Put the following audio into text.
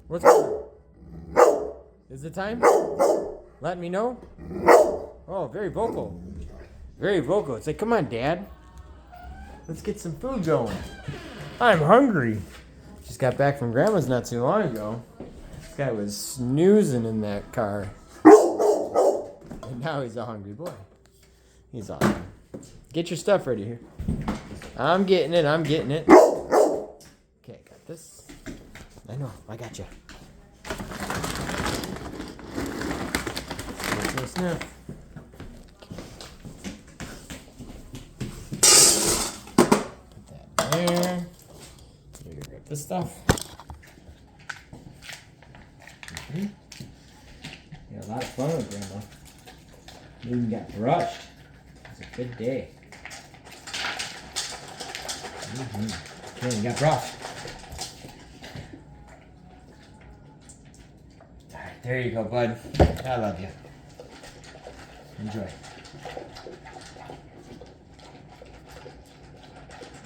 What's going on? Is it time? Let me know. Oh, very vocal. Very vocal. It's like, come on, Dad. Let's get some food going. I'm hungry. Just got back from Grandma's not too long ago. This guy was snoozing in that car. And now he's a hungry boy. He's awesome. Get your stuff ready here. I'm getting it. Okay, got this. I know. I got you. Sniff. Put that there. Here, grab this stuff. Mm-hmm. We had a lot of fun with Grandma. We even got brushed. It was a good day. Mm-hmm. Okay, we got brushed. Alright, there you go, bud. I love you. Enjoy.